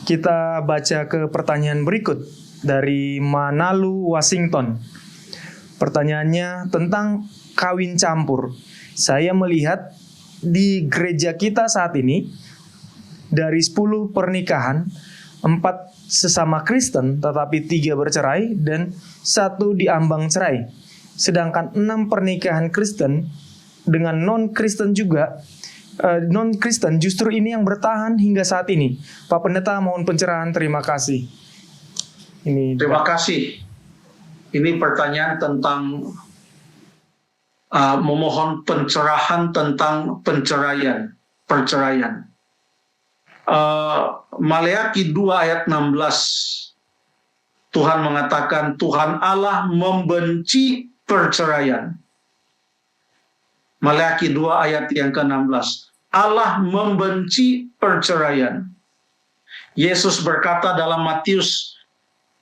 Kita baca ke pertanyaan berikut dari Manalu, Washington. Pertanyaannya tentang kawin campur. Saya melihat di gereja kita saat ini, dari 10 pernikahan, 4 sesama Kristen tetapi 3 bercerai dan 1 diambang cerai. Sedangkan 6 pernikahan Kristen dengan non-Kristen juga, non-Kristen justru ini yang bertahan hingga saat ini. Pak Pendeta, mohon pencerahan, terima kasih. Terima kasih. Ini pertanyaan tentang memohon pencerahan tentang perceraian. Maleakhi 2 ayat 16, Tuhan mengatakan Tuhan Allah membenci perceraian. Maleakhi 2 ayat yang ke-16. Allah membenci perceraian. Yesus berkata dalam Matius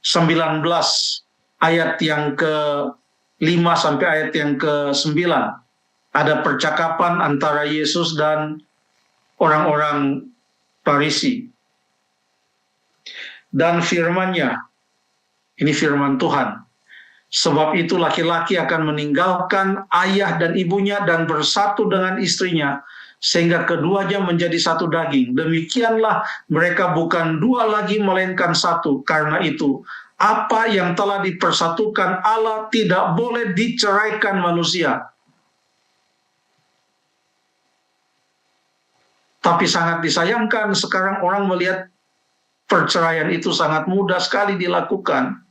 19 ayat yang ke-5 sampai ayat yang ke-9. Ada percakapan antara Yesus dan orang-orang Farisi. Dan firman-Nya, ini firman Tuhan. Sebab itu laki-laki akan meninggalkan ayah dan ibunya dan bersatu dengan istrinya, sehingga keduanya menjadi satu daging. Demikianlah mereka bukan 2 lagi melainkan 1. Karena itu, apa yang telah dipersatukan Allah tidak boleh diceraikan manusia. Tapi sangat disayangkan sekarang orang melihat perceraian itu sangat mudah sekali dilakukan.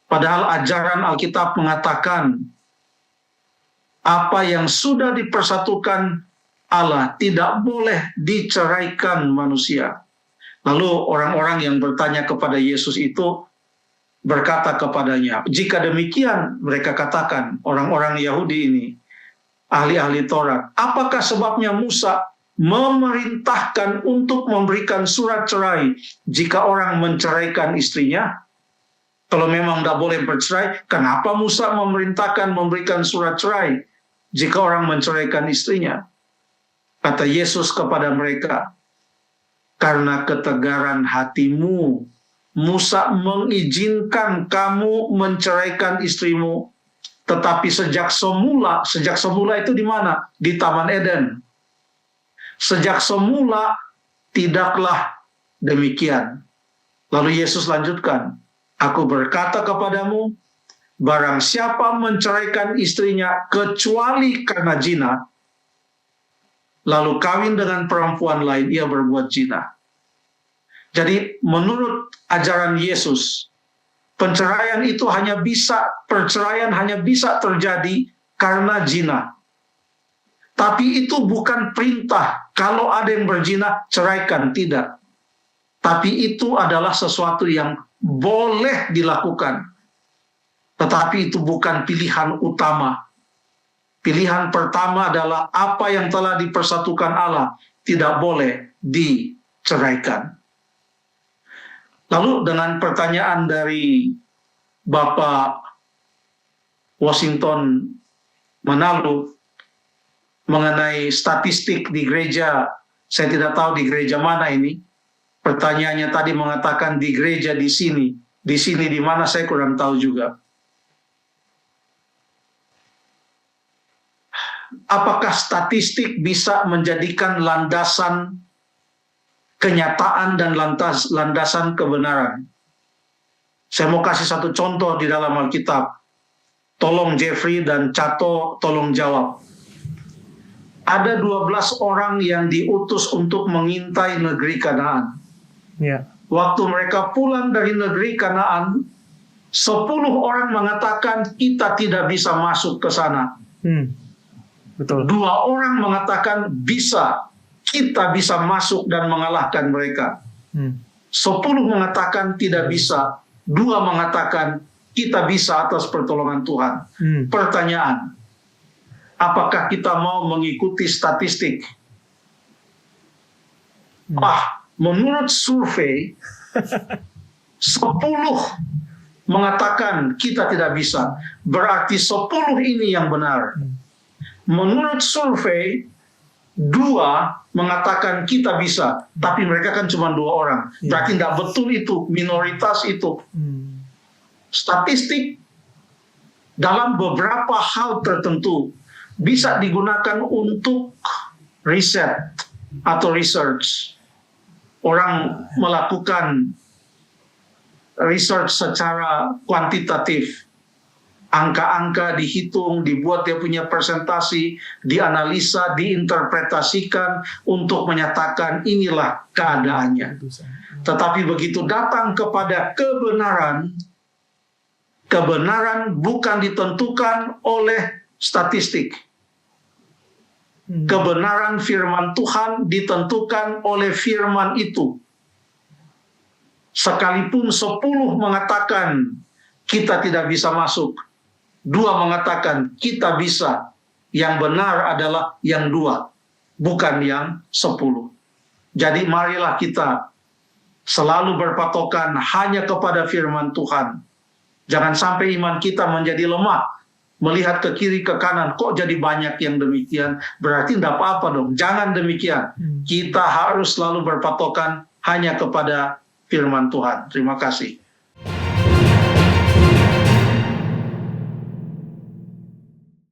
Padahal ajaran Alkitab mengatakan apa yang sudah dipersatukan Allah tidak boleh diceraikan manusia. Lalu orang-orang yang bertanya kepada Yesus itu berkata kepadanya, jika demikian, mereka katakan, orang-orang Yahudi ini, ahli-ahli Taurat, apakah sebabnya Musa memerintahkan untuk memberikan surat cerai jika orang menceraikan istrinya? Kalau memang tidak boleh bercerai, kenapa Musa memerintahkan memberikan surat cerai jika orang menceraikan istrinya? Kata Yesus kepada mereka, karena ketegaran hatimu, Musa mengizinkan kamu menceraikan istrimu. Tetapi sejak semula itu di mana? Di Taman Eden. Sejak semula tidaklah demikian. Lalu Yesus lanjutkan, aku berkata kepadamu, barang siapa menceraikan istrinya kecuali karena zina, lalu kawin dengan perempuan lain, ia berbuat zina. Jadi menurut ajaran Yesus, perceraian hanya bisa terjadi karena zina. Tapi itu bukan perintah, kalau ada yang berzina, ceraikan, tidak. Tapi itu adalah sesuatu yang boleh dilakukan. Tetapi itu bukan pilihan utama. Pilihan pertama adalah apa yang telah dipersatukan Allah tidak boleh diceraikan. Lalu dengan pertanyaan dari Bapak Washington Manalu mengenai statistik di gereja, saya tidak tahu di gereja mana ini. Pertanyaannya tadi mengatakan di gereja di sini di mana saya kurang tahu juga. Apakah statistik bisa menjadikan landasan kenyataan dan landasan kebenaran? Saya mau kasih satu contoh di dalam Alkitab. Tolong Jeffrey dan Cato tolong jawab. Ada 12 orang yang diutus untuk mengintai negeri Kanaan. Ya. Waktu mereka pulang dari negeri Kanaan, 10 orang mengatakan kita tidak bisa masuk ke sana. Betul. 2 orang mengatakan bisa, kita bisa masuk dan mengalahkan mereka. 10 mengatakan tidak bisa, 2 mengatakan kita bisa atas pertolongan Tuhan. Pertanyaan, apakah kita mau mengikuti statistik? Menurut survei, 10 mengatakan kita tidak bisa. Berarti 10 ini yang benar. Menurut survei, dua mengatakan kita bisa, tapi mereka kan cuma 2 orang. Iya. Berarti tidak betul itu, minoritas itu. Statistik dalam beberapa hal tertentu bisa digunakan untuk riset atau research. Orang melakukan research secara kuantitatif. Angka-angka dihitung, dibuat dia punya presentasi, dianalisa, diinterpretasikan untuk menyatakan inilah keadaannya. Tetapi begitu datang kepada kebenaran, kebenaran bukan ditentukan oleh statistik. Kebenaran firman Tuhan ditentukan oleh firman itu. Sekalipun 10 mengatakan kita tidak bisa masuk, 2 mengatakan kita bisa, yang benar adalah yang 2, bukan yang 10. Jadi marilah kita selalu berpatokan hanya kepada firman Tuhan. Jangan sampai iman kita menjadi lemah, melihat ke kiri ke kanan, kok jadi banyak yang demikian, berarti tidak apa-apa dong. Jangan demikian. Kita harus selalu berpatokan hanya kepada firman Tuhan. Terima kasih.